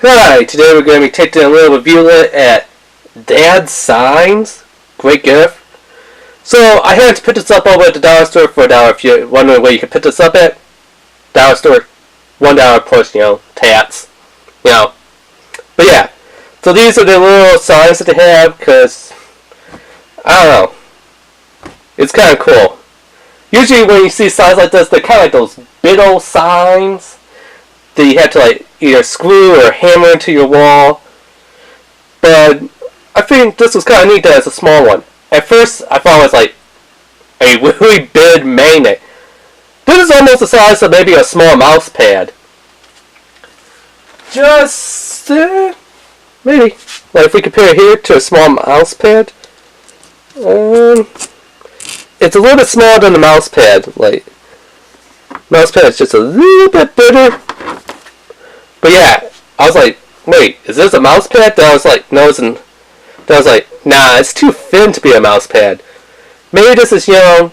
Hi, today we're going to be taking a little review look at Dad's Signs. Great gift. So I had to pick this up over at the dollar store for $1. If you're wondering where you can pick this up at, dollar store, $1 plus, tats, But yeah, so these are the little signs that they have, because, I don't know, it's kind of cool. Usually when you see signs like this, they're kind of like those big old signs that you have to either screw or hammer into your wall. But I think this was kind of neat that it's a small one. At first, I thought it was like a really big magnet. This is almost the size of maybe a small mouse pad. Just maybe. If we compare it here to a small mouse pad, it's a little bit smaller than the mouse pad. Mouse pad is just a little bit bigger. But yeah, I was like, wait, is this a mouse pad? Then I was like, no, it's an. Then I was like, nah, it's too thin to be a mouse pad. Maybe this is, a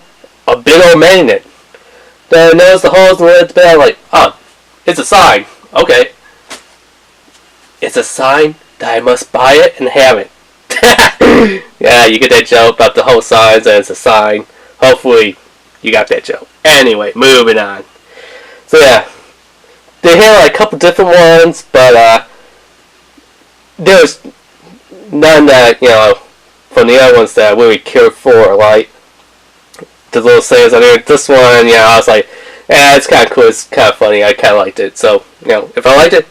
big old magnet. Then I noticed the holes in the bed. Like, oh, it's a sign. Okay, it's a sign that I must buy it and have it. Yeah, you get that joke about the whole signs and it's a sign. Hopefully, you got that joke. Anyway, moving on. So yeah. They had a couple different ones, but there's none that, from the other ones that I really cared for, like the little sayings on there. This one, I was like, it's kind of cool, it's kind of funny, I kind of liked it. So, if I liked it,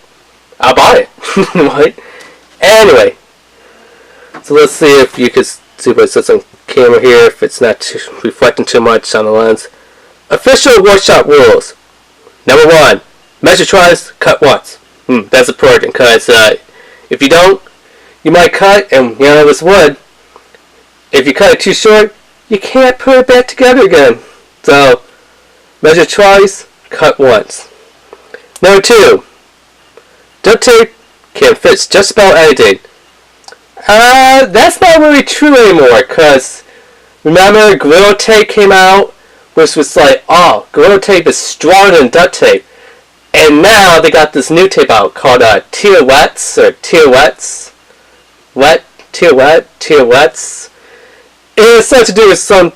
I'll buy it. Right? Anyway, so let's see if you can see if I set some camera here, if it's not reflecting too much on the lens. Official workshop rules. Number 1. Measure twice, cut once. That's important, because if you don't, you might cut, and it's wood. If you cut it too short, you can't put it back together again. So, measure twice, cut once. Number 2, duct tape can fit just about anything. That's not really true anymore, because remember, Gorilla Tape came out, which was like, oh, Gorilla Tape is stronger than duct tape. And now they got this new tape out called Tier-Wets or Tier-Wets. Tier-Wets. It's something to do with some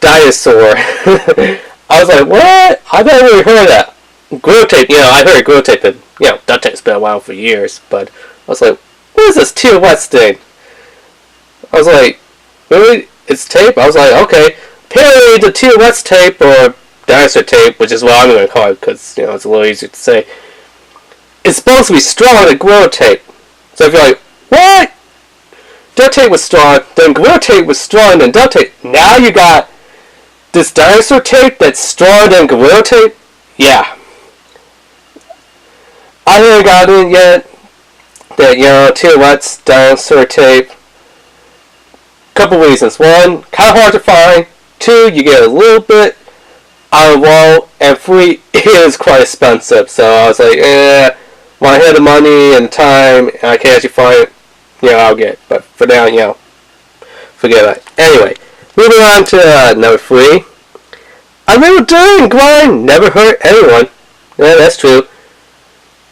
dinosaur. I was like, what? I've never really heard of that. Gorilla Tape, I heard Gorilla Tape and, duct tape's been around for years, but I was like, what is this Tier-Wets thing? I was like, really? It's tape? I was like, okay. Apparently the Tier-Wets tape, or dinosaur tape, which is what I'm going to call it because, it's a little easier to say, it's supposed to be stronger than Gorilla Tape. So if you're like, what? Duct tape was strong, then Gorilla Tape was stronger than duct tape. Now you got this dinosaur tape that's stronger than Gorilla Tape? Yeah. I haven't gotten it yet. That, Tier-Wets dinosaur tape. Couple reasons. 1, kind of hard to find. 2, you get a little bit on the wall, and 3, it is quite expensive. So I was like, when I have the money and the time, and I can actually find it, I'll get it. But for now, forget it. Anyway, moving on to number 3. A little dirt and grind never hurt anyone. Yeah, that's true.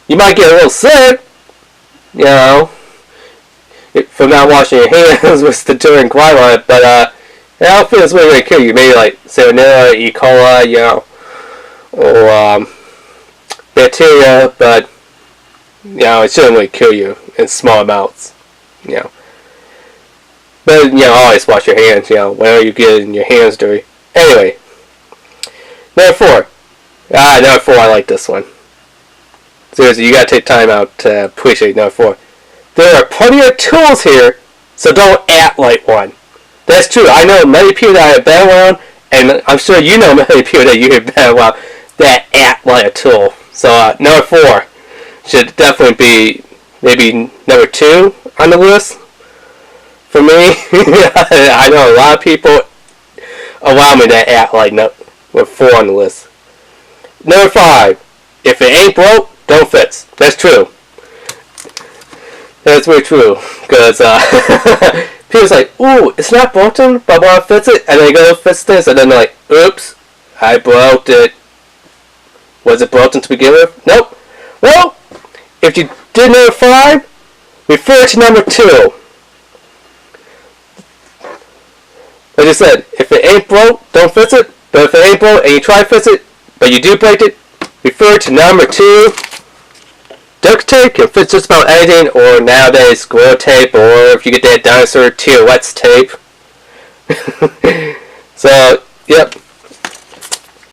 You might get a little sick, from not washing your hands with the dirt and grime on it, but I don't think it's really going to kill you. Maybe like salmonella, E. coli, or bacteria, but it shouldn't really kill you in small amounts. But always wash your hands. Whenever you get your hands dirty. Anyway, number 4. Number 4. I like this one. Seriously, you gotta take time out to appreciate number 4. There are plenty of tools here, so don't act like one. That's true. I know many people that I've been around, and I'm sure you know many people that you have been around that act like a tool. So number 4 should definitely be maybe number 2 on the list for me. I know a lot of people around me that act like with 4 on the list. Number 5, if it ain't broke, don't fix. That's true. That's very true, because people's like, ooh, it's not broken, but I want to fix it, and they go to fix this, and then they're like, oops, I broke it. Was it broken to begin with? Nope. Well, if you did number 5, refer to number 2. Like I said, if it ain't broke, don't fix it. But if it ain't broke and you try to fix it, but you do break it, refer to number 2. Duct tape can fix just about anything, or nowadays Gorilla tape, or if you get that dinosaur TOX tape. So, yep.